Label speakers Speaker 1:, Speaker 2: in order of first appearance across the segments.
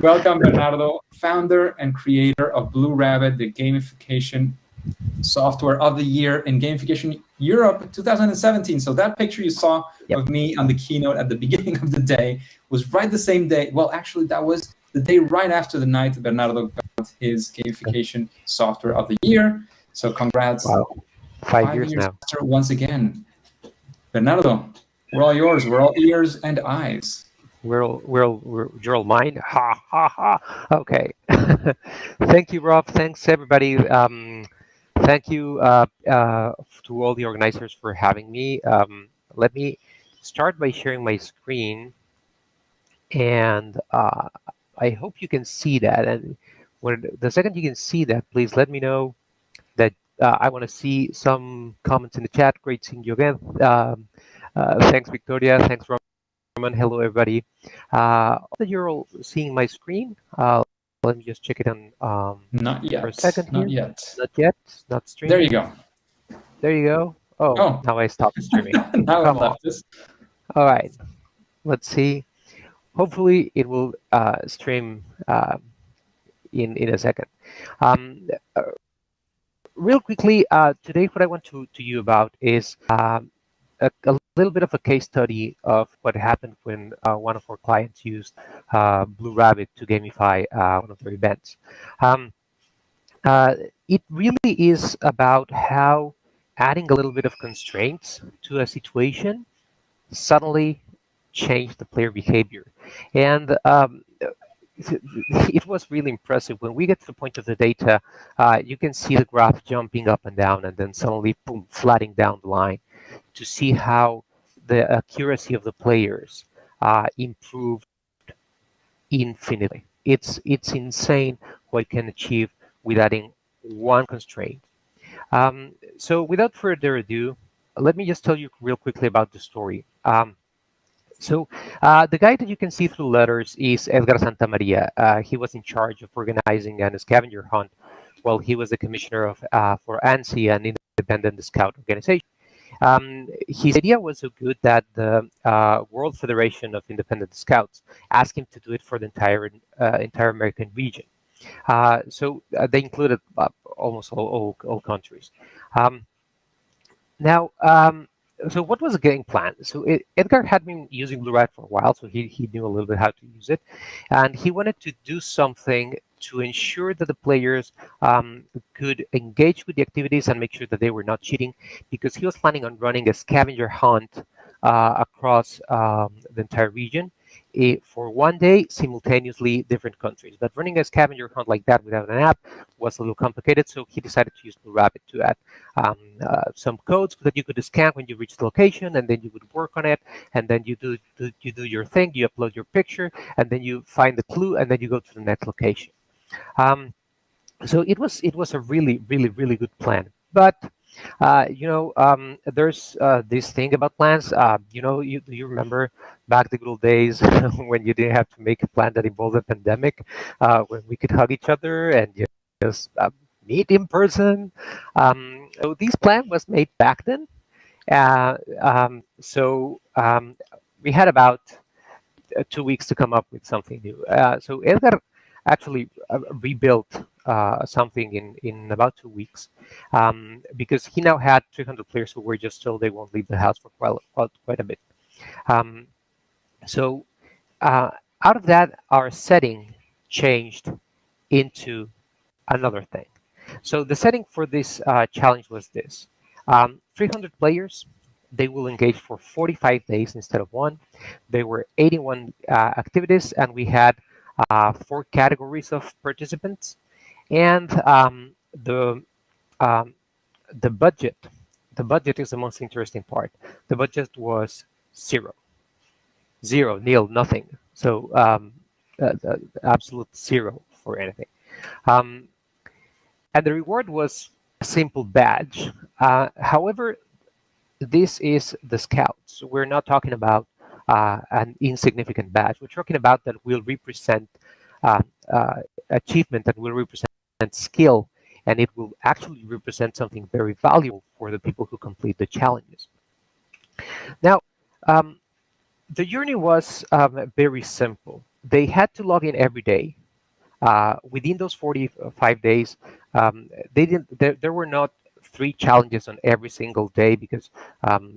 Speaker 1: Welcome, Bernardo, founder and creator of Blue Rabbit, the gamification software of the year in Gamification Europe 2017. So that picture you saw of me on the keynote at the beginning of the day was right the same day. Well, actually, that was the day right after the night Bernardo got his Gamification software of the year. So congrats.
Speaker 2: Wow. 5 years now.
Speaker 1: After once again. Bernardo, we're all yours. We're all ears and eyes.
Speaker 2: You're all mine. Ha ha ha. Okay. Thank you, Rob. Thanks, everybody. Thank you to all the organizers for having me. Let me start by sharing my screen, and I hope you can see that. And when the second you can see that, please let me know that I want to see some comments in the chat. Great seeing you again. Thanks, Victoria. Thanks, Roman. Hello, everybody. That you're all seeing my screen. Let me just check it on
Speaker 1: not yet.
Speaker 2: For a second here.
Speaker 1: Not yet.
Speaker 2: Not yet. Not streaming.
Speaker 1: There you go.
Speaker 2: There you go. Oh. Now I stopped streaming.
Speaker 1: Now I left this.
Speaker 2: All right. Let's see. Hopefully it will stream in a second. Real quickly, today what I want to you about is a little bit of a case study of what happened when one of our clients used Blue Rabbit to gamify one of their events. It really is about how adding a little bit of constraints to a situation suddenly changed the player behavior. And it was really impressive. When we get to the point of the data, you can see the graph jumping up and down, and then suddenly, boom, flattening down the line to see how the accuracy of the players improved infinitely. It's insane what you can achieve with adding one constraint. So without further ado, let me just tell you real quickly about the story. So the guy that you can see through letters is Edgar Santamaria. He was in charge of organizing a scavenger hunt while he was the commissioner of for ANSI, an independent scout organization. His idea was so good that the World Federation of Independent Scouts asked him to do it for the entire American region. So they included almost all countries. So what was the game plan? So Edgar had been using Blue Rabbit for a while, so he knew a little bit how to use it. And he wanted to do something to ensure that the players could engage with the activities and make sure that they were not cheating, because he was planning on running a scavenger hunt across the entire region for one day, simultaneously different countries. But running a scavenger hunt like that without an app was a little complicated, so he decided to use Blue Rabbit to add some codes that you could scan when you reach the location, and then you would work on it, and then you do your thing, you upload your picture, and then you find the clue, and then you go to the next location. So it was a really good plan. But there's this thing about plans. You remember back the good old days when you didn't have to make a plan that involved a pandemic, when we could hug each other and just meet in person. So this plan was made back then. We had about 2 weeks to come up with something new. So Edgar actually rebuilt something in about 2 weeks, because he now had 300 players who were just told they won't leave the house for quite a bit. Out of that, our setting changed into another thing. So the setting for this challenge was this: 300 players. They will engage for 45 days instead of one. There were 81 activities, and we had 4 categories of participants. And the budget is the most interesting part. The budget was zero, nil, nothing. So absolute zero for anything. And the reward was a simple badge. However, this is the Scouts. We're not talking about an insignificant badge. We're talking about that will represent achievement, that will represent skill, and it will actually represent something very valuable for the people who complete the challenges. Now, the journey was very simple. they had to log in every day. Within those 45 days, they didn't. There were not 3 challenges on every single day because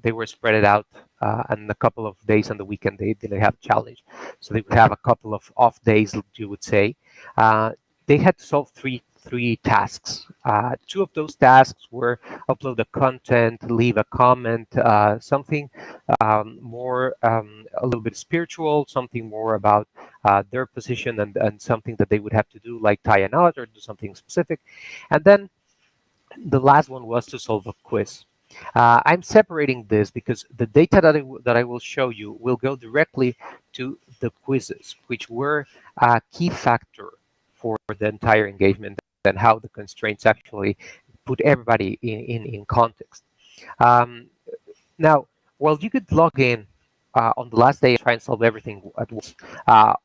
Speaker 2: they were spread it out, and a couple of days on the weekend they didn't have a challenge, so they would have a couple of off days, you would say. They had to solve three tasks. 2 of those tasks were upload the content, leave a comment, something more a little bit spiritual, something more about their position, and something that they would have to do, like tie a knot or do something specific. And then the last one was to solve a quiz. I'm separating this because the data that I will show you will go directly to the quizzes, which were a key factor for the entire engagement and how the constraints actually put everybody in context. Um, Now, while you could log in on the last day and try and solve everything at once,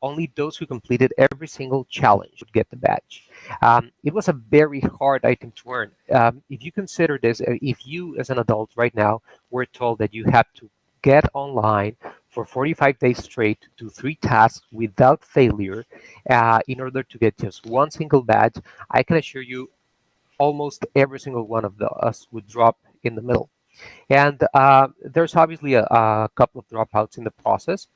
Speaker 2: only those who completed every single challenge would get the badge. It was a very hard item to earn. If you consider this, if you as an adult right now were told that you have to get online for 45 days straight, do 3 tasks without failure in order to get just one single badge, I can assure you almost every single one of us would drop in the middle. And there's obviously a couple of dropouts in the process,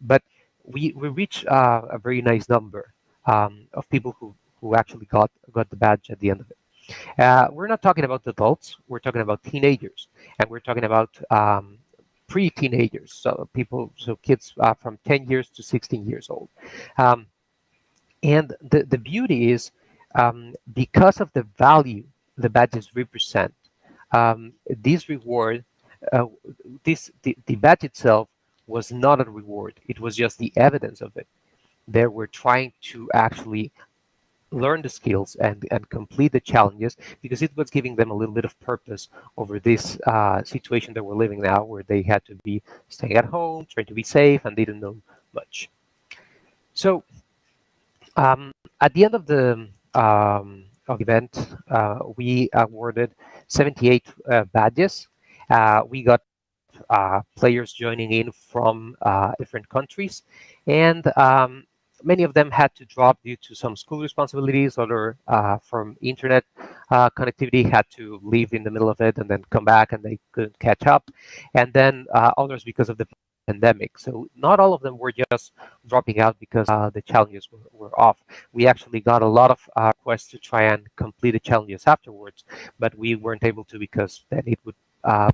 Speaker 2: but we reach a very nice number of people who actually got the badge at the end of it. We're not talking about adults, we're talking about teenagers, and we're talking about pre-teenagers, so kids from 10 years to 16 years old. Um, and the beauty is, because of the value the badges represent, this reward, uh, the badge itself was not a reward. It was just the evidence of it. They were trying to actually learn the skills and complete the challenges because it was giving them a little bit of purpose over this situation that we're living now, where they had to be staying at home, trying to be safe, and they didn't know much. So at the end of the event, we awarded 78 badges. We got players joining in from different countries, and many of them had to drop due to some school responsibilities, other from internet connectivity had to leave in the middle of it and then come back and they couldn't catch up, and then others because of the pandemic. So not all of them were just dropping out because the challenges were off. We actually got a lot of requests to try and complete the challenges afterwards, but we weren't able to because then it would uh,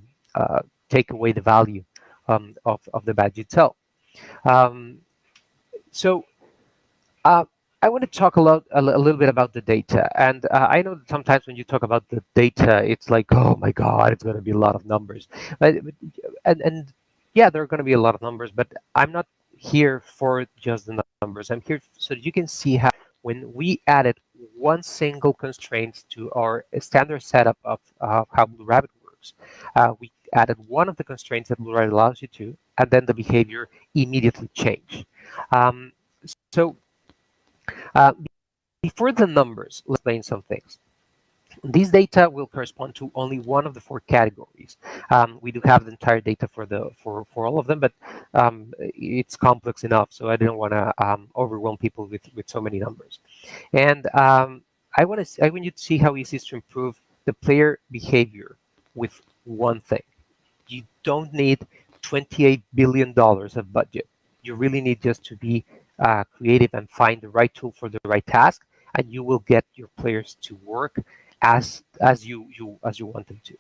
Speaker 2: take away the value of the badge itself. Um, so uh, I want to talk a little bit about the data. And I know that sometimes when you talk about the data, it's like, oh my God, it's going to be a lot of numbers. And yeah, there are going to be a lot of numbers, but I'm not here for just the numbers. I'm here so that you can see how when we added one single constraint to our standard setup of how Blue Rabbit works, we added one of the constraints that Blue Rabbit allows you to, and then the behavior immediately changed. Um, so uh, before the numbers, let's explain some things. These data will correspond to only one of the 4 categories. We do have the entire data for all of them, but it's complex enough, so I didn't want to overwhelm people with so many numbers. And I want you to see how easy it is to improve the player behavior with one thing. You don't need $28 billion of budget. You really need just to be creative and find the right tool for the right task, and you will get your players to work as you want them to.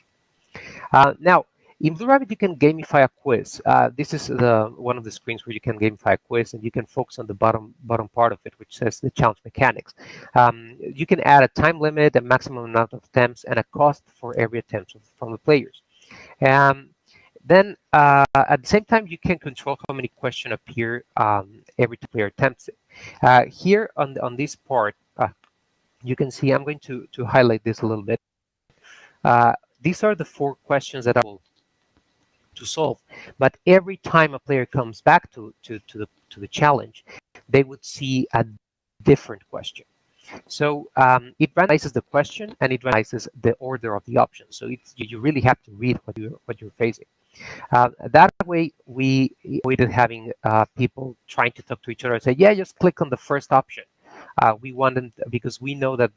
Speaker 2: Now, in Blue Rabbit, you can gamify a quiz. This is one of the screens where you can gamify a quiz, and you can focus on the bottom part of it, which says the challenge mechanics. You can add a time limit, a maximum amount of attempts, and a cost for every attempt from the players. Then, at the same time, you can control how many questions appear every player attempts it. Here on this part, you can see I'm going to highlight this a little bit. These are the 4 questions that I will to solve, but every time a player comes back to the challenge, they would see a different question. So it randomizes the question and it randomizes the order of the options. So you really have to read what you're facing. That way, we avoided having people trying to talk to each other and say, "Yeah, just click on the first option." We wanted, because we know that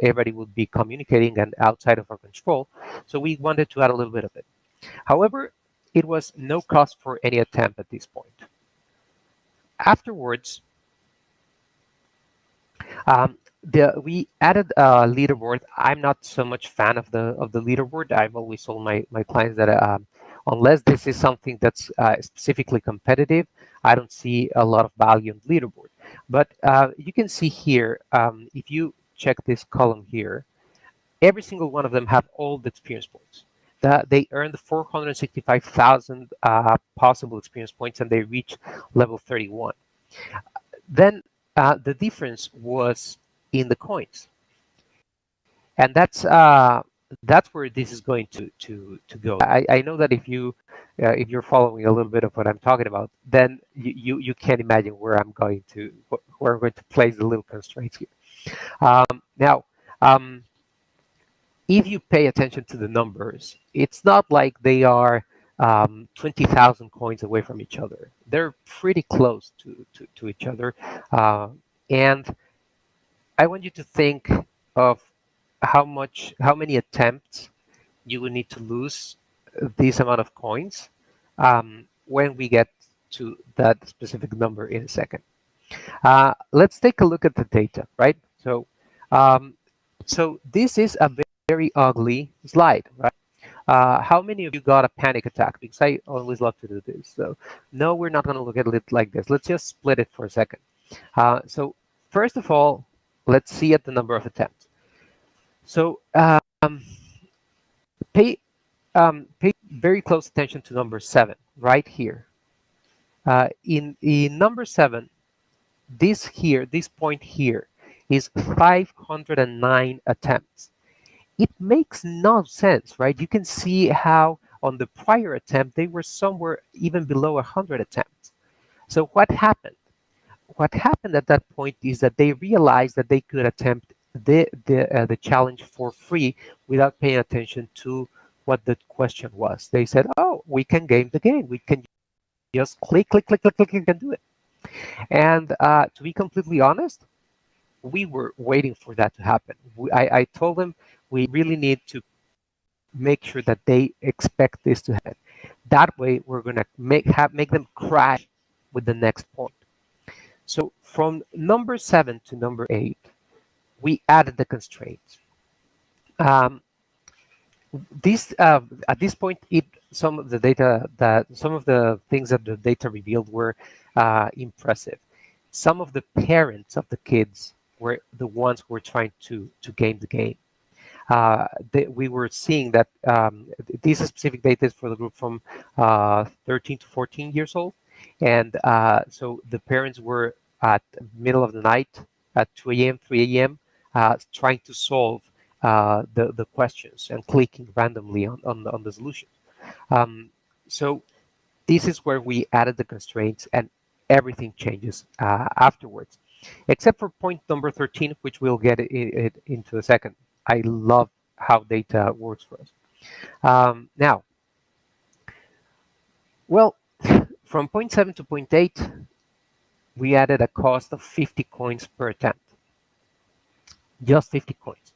Speaker 2: everybody would be communicating and outside of our control, so we wanted to add a little bit of it. However, it was no cost for any attempt at this point. Afterwards, we added a leaderboard. I'm not so much fan of the leaderboard. I've always told my clients that unless this is something that's specifically competitive, I don't see a lot of value in leaderboard. But you can see here, if you check this column here, every single one of them have all the experience points. They earned 465,000 possible experience points, and they reached level 31. Then the difference was in the coins, and that's where this is going to go. I know that if you're following a little bit of what I'm talking about, then you can imagine where I'm going to place the little constraints here. Now, if you pay attention to the numbers, it's not like they are 20,000 coins away from each other. They're pretty close to each other, and I want you to think of how many attempts you would need to lose this amount of coins when we get to that specific number in a second. Let's take a look at the data, right? So this is a very ugly slide, right? How many of you got a panic attack? Because I always love to do this. So no, we're not going to look at it like this. Let's just split it for a second. So first of all, let's see at the number of attempts. So pay very close attention to number 7 right here. In number 7, this point here is 509 attempts. It makes no sense, right? You can see how on the prior attempt they were somewhere even below 100 attempts. So what happened? What happened at that point is that they realized that they could attempt the challenge for free without paying attention to what the question was. They said, "Oh, we can game the game. We can just click, click, click, click, click, click, and do it." And to be completely honest, we were waiting for that to happen. I told them we really need to make sure that they expect this to happen. That way, we're going to make them crash with the next point. So from number 7 to number 8, we added the constraints. At this point, some of the things that the data revealed were impressive. Some of the parents of the kids were the ones who were trying to game the game. We were seeing that this specific data is for the group from 13 to 14 years old, and so the parents were at the middle of the night at 2 a.m., 3 a.m. Trying to solve the questions and clicking randomly on the solution. So this is where we added the constraints, and everything changes afterwards, except for point number 13, which we'll get into a second. I love how data works for us. Now, well, from point 7 to point 8, we added a cost of 50 coins per attempt. Just 50 coins.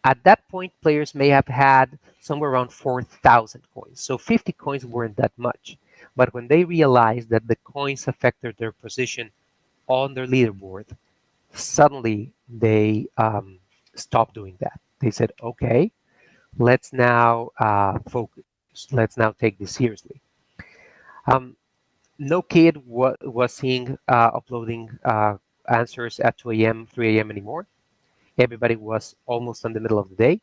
Speaker 2: At that point, players may have had somewhere around 4,000 coins. So 50 coins weren't that much. But when they realized that the coins affected their position on their leaderboard, suddenly they stopped doing that. They said, okay, let's now focus. Let's now take this seriously. No kid was seeing uploading answers at 2 a.m., 3 a.m. anymore. Everybody was almost in the middle of the day,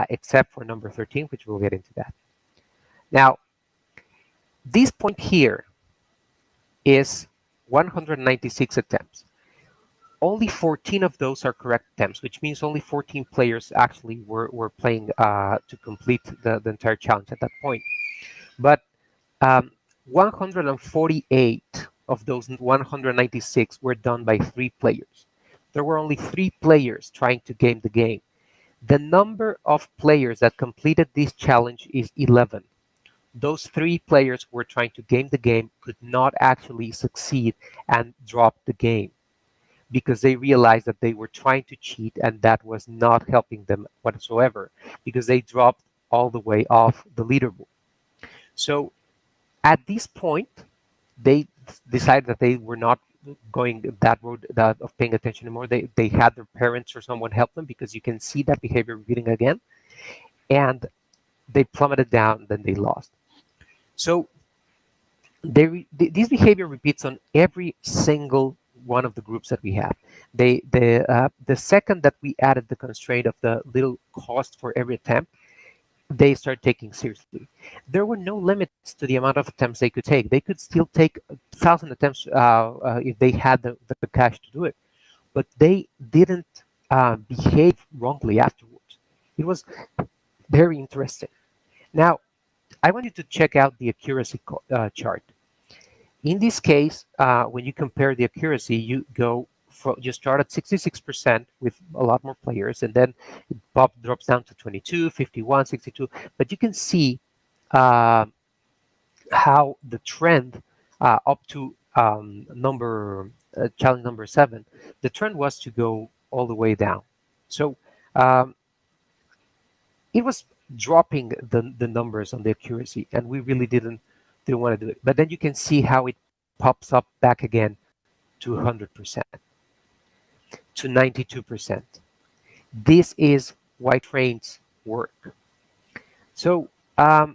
Speaker 2: except for number 13, which we'll get into that. Now, this point here is 196 attempts. Only 14 of those are correct attempts, which means only 14 players actually were playing to complete the entire challenge at that point. But 148 of those 196 were done by 3 players. there were only 3 players trying to game the game. The number of players that completed this challenge is 11. Those 3 players who were trying to game the game could not actually succeed and dropped the game because they realized that they were trying to cheat and that was not helping them whatsoever because they dropped all the way off the leaderboard. So at this point, they decided that they were not going that road of paying attention anymore. They had their parents or someone help them because you can see that behavior repeating again. And they plummeted down, then they lost. So this behavior repeats on every single one of the groups that we have. The second that we added the constraint of the little cost for every attempt, they start taking seriously. There were no limits to the amount of attempts they could take. They could still take 1,000 attempts if they had the cash to do it. But they didn't behave wrongly afterwards. It was very interesting. Now, I want you to check out the accuracy chart. In this case, when you compare the accuracy, you start at 66% with a lot more players, and then it drops down to 22, 51, 62. But you can see how the trend up to challenge number 7, the trend was to go all the way down. So it was dropping the numbers on the accuracy, and we really didn't want to do it. But then you can see how it pops up back again to 100%, to 92%. This is why trains work. So as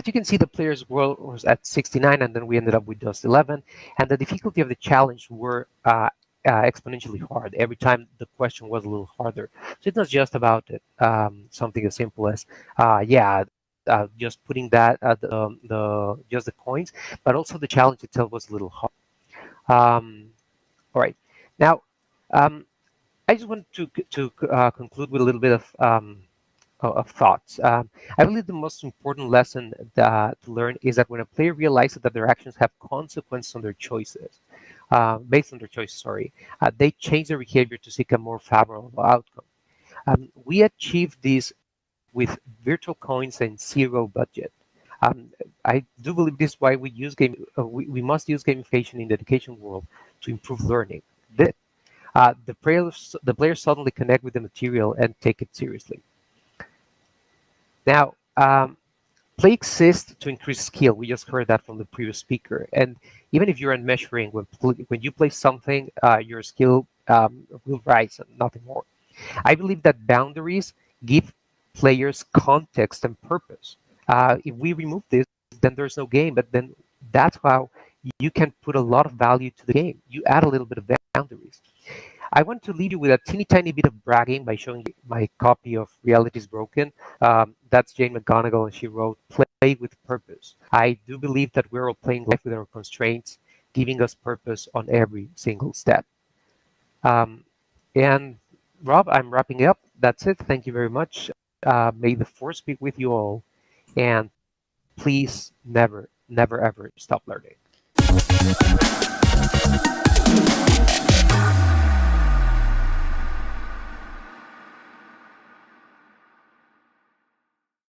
Speaker 2: you can see, the players was at 69, and then we ended up with just 11. And the difficulty of the challenge were exponentially hard. Every time the question was a little harder. So it's not just about something as simple as, just putting that just the coins, but also the challenge itself was a little hard. All right, now I just want to conclude with a little bit of thoughts. I believe the most important lesson to learn is that when a player realizes that their actions have consequences on their choices, based on their choices, they change their behavior to seek a more favorable outcome. We achieve this with virtual coins and zero budget. I do believe this is why we use we must use gamification in the education world to improve learning. The players suddenly connect with the material and take it seriously. Now, play exists to increase skill. We just heard that from the previous speaker. And even if you're in measuring, when you play something, your skill will rise and nothing more. I believe that boundaries give players context and purpose. If we remove this, then there's no game. But then that's how you can put a lot of value to the game. You add a little bit of boundaries. I want to leave you with a teeny tiny bit of bragging by showing you my copy of Reality is Broken. That's Jane McGonigal, and she wrote, "Play with purpose." I do believe that we're all playing life with our constraints, giving us purpose on every single step. And Rob, I'm wrapping up. That's it. Thank you very much. May the force be with you all. And please never, never, ever stop learning.